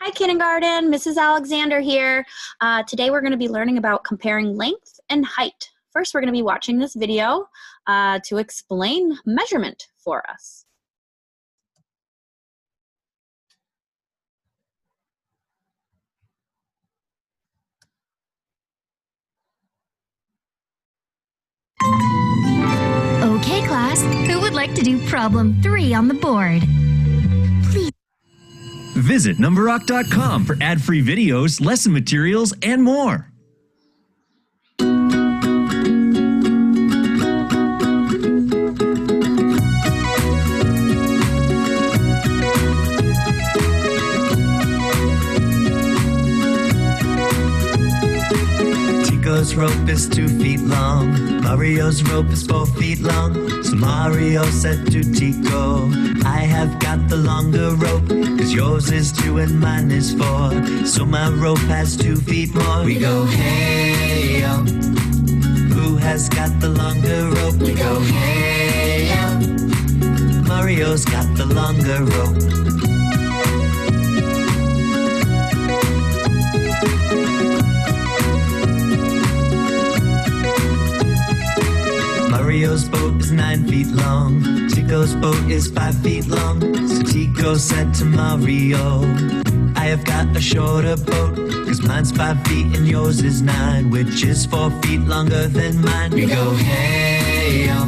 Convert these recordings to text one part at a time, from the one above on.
Hi, kindergarten. Mrs. Alexander here. Today we're going to be learning about comparing length and height. First, we're going to be watching this video to explain measurement for us. Okay, class, who would like to do problem 3 on the board? Please. Visit numberrock.com for ad-free videos, lesson materials, and more. Tico's rope is 2 feet long. Mario's rope is 4 feet long. So Mario said to Tico, I have got the longer rope, 'cause yours is 2 and mine is 4. So my rope has 2 feet more. We go, hey, yo. Who has got the longer rope? We go, hey, yo. Mario's got the longer rope. Mario's boat is 9 feet long. Tico's boat is 5 feet long. So Tico said to Mario, I have got a shorter boat, 'cause mine's 5 feet and yours is 9, which is 4 feet longer than mine. We go, hey, yo.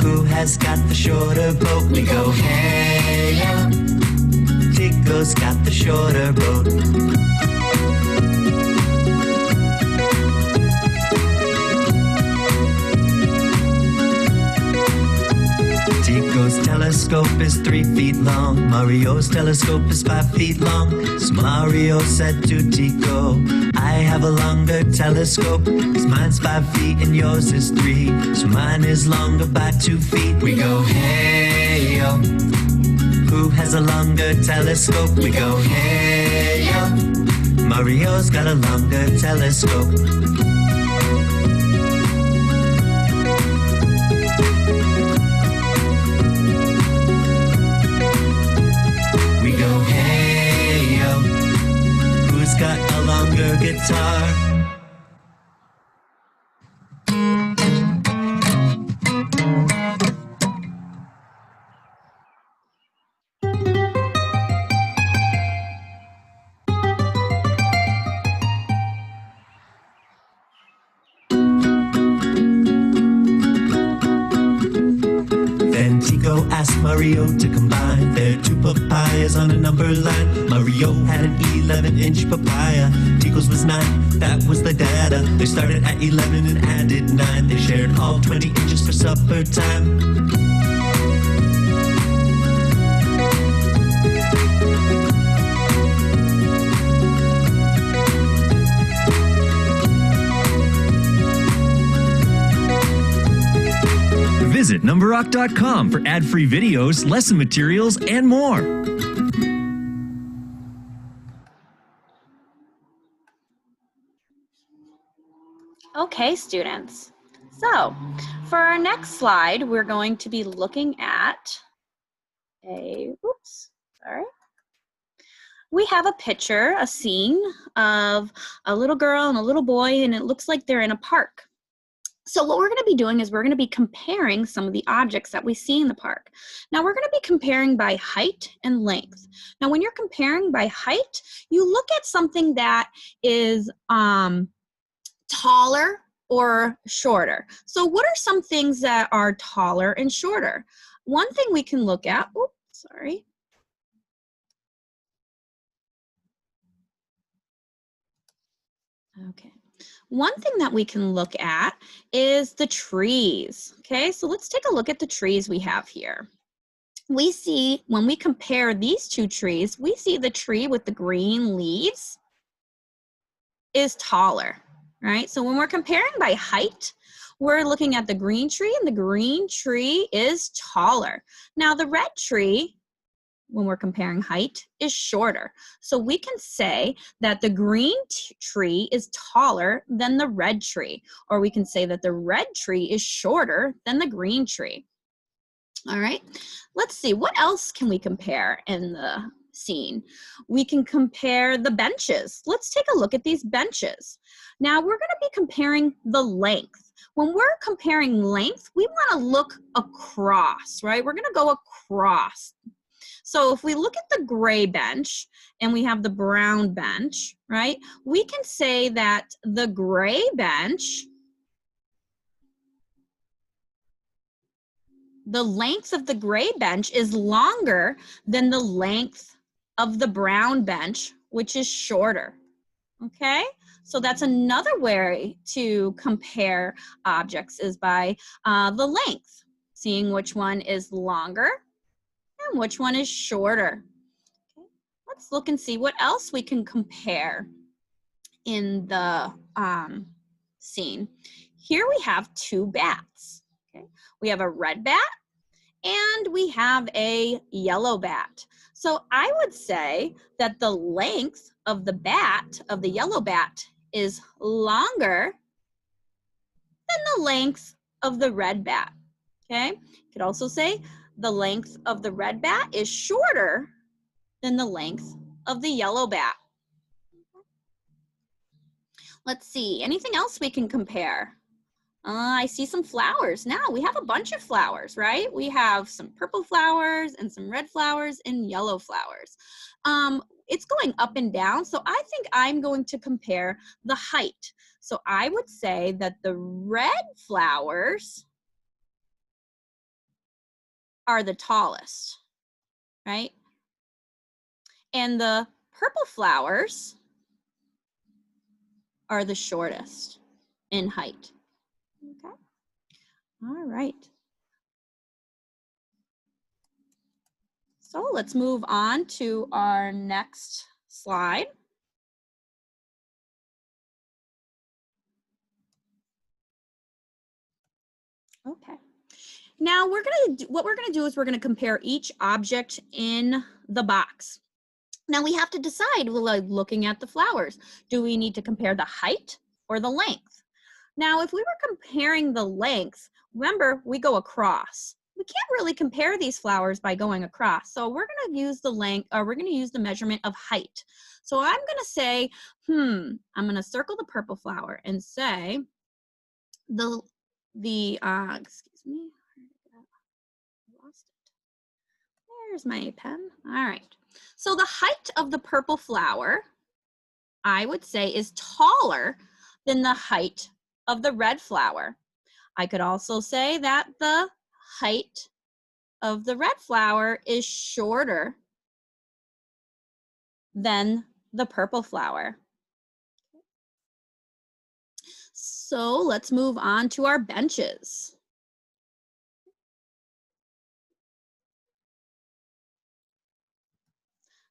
Who has got the shorter boat? We go, hey, yo. Tico's got the shorter boat. Tico's telescope is 3 feet long. Mario's telescope is 5 feet long. So Mario said to Tico, I have a longer telescope, 'cause mine's 5 feet and yours is 3. So mine is longer by 2 feet. We go, hey, yo. Who has a longer telescope? We go, hey, yo. Mario's got a longer telescope. Got a longer guitar. Then Tico asked Mario to combine their 2 papayas on a number line. Mario had an 11-inch papaya. Tico's was 9, that was the data. They started at 11 and added 9. They shared all 20 inches for supper time. Visit numberrock.com for ad-free videos, lesson materials, and more. Okay, students. So, for our next slide, we're going to be looking at we have a picture, a scene of a little girl and a little boy, and it looks like they're in a park. So what we're going to be doing is we're going to be comparing some of the objects that we see in the park. Now we're going to be comparing by height and length. Now when you're comparing by height, you look at something that is taller or shorter. So what are some things that are taller and shorter? One thing we can look at, Okay. One thing that we can look at is the trees. Okay, so let's take a look at the trees we have here. We see, when we compare these 2 trees, we see the tree with the green leaves is taller, right? So when we're comparing by height, we're looking at the green tree, and the green tree is taller. Now the red tree, when we're comparing height, is shorter. So we can say that the green tree is taller than the red tree, or we can say that the red tree is shorter than the green tree. All right, let's see, what else can we compare in the scene. We can compare the benches. Let's take a look at these benches. Now we're going to be comparing the length. When we're comparing length, we want to look across, right? We're going to go across. So if we look at the gray bench and we have the brown bench, right? We can say that the gray bench, the length of the gray bench is longer than the length of the brown bench, which is shorter, okay? So that's another way to compare objects is by the length, seeing which one is longer and which one is shorter. Okay. Let's look and see what else we can compare in the scene. Here we have two bats. Okay. We have a red bat and we have a yellow bat. So I would say that the length of the bat, of the yellow bat, is longer than the length of the red bat, okay? You could also say the length of the red bat is shorter than the length of the yellow bat. Let's see, anything else we can compare? I see some flowers. Now we have a bunch of flowers, right? We have some purple flowers and some red flowers and yellow flowers. It's going up and down, so I think I'm going to compare the height. So I would say that the red flowers are the tallest, right? And the purple flowers are the shortest in height. Okay, all right. So let's move on to our next slide. Okay. Now what we're gonna do is we're gonna compare each object in the box. Now we have to decide, like looking at the flowers, do we need to compare the height or the length? Now, if we were comparing the length, remember, we go across. We can't really compare these flowers by going across. So we're going to use the length, or we're going to use the measurement of height. So I'm going to say, I'm going to circle the purple flower and say excuse me, I lost it. There's my pen. All right. So the height of the purple flower, I would say, is taller than the height of the red flower. I could also say that the height of the red flower is shorter than the purple flower. So let's move on to our benches.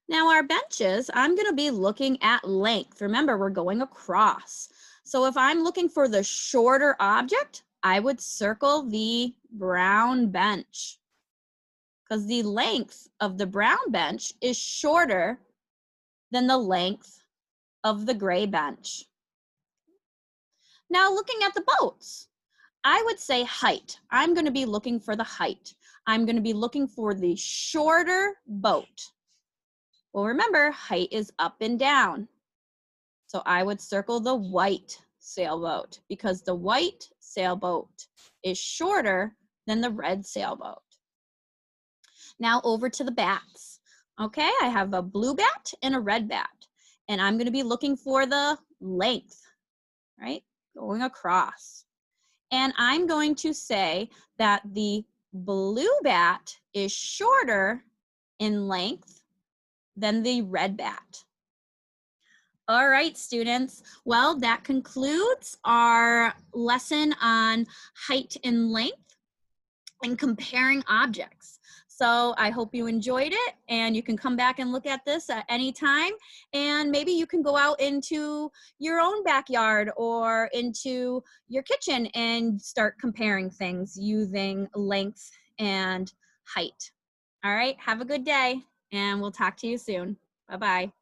Now our benches, I'm going to be looking at length. Remember, we're going across. So if I'm looking for the shorter object, I would circle the brown bench because the length of the brown bench is shorter than the length of the gray bench. Now looking at the boats, I would say height. I'm going to be looking for the height. I'm going to be looking for the shorter boat. Well, remember, height is up and down. So I would circle the white sailboat because the white sailboat is shorter than the red sailboat. Now over to the bats. Okay, I have a blue bat and a red bat. And I'm going to be looking for the length, right? Going across. And I'm going to say that the blue bat is shorter in length than the red bat. All right, students. Well, that concludes our lesson on height and length and comparing objects. So I hope you enjoyed it, and you can come back and look at this at any time, and maybe you can go out into your own backyard or into your kitchen and start comparing things using length and height. All right, have a good day, and we'll talk to you soon. Bye-bye.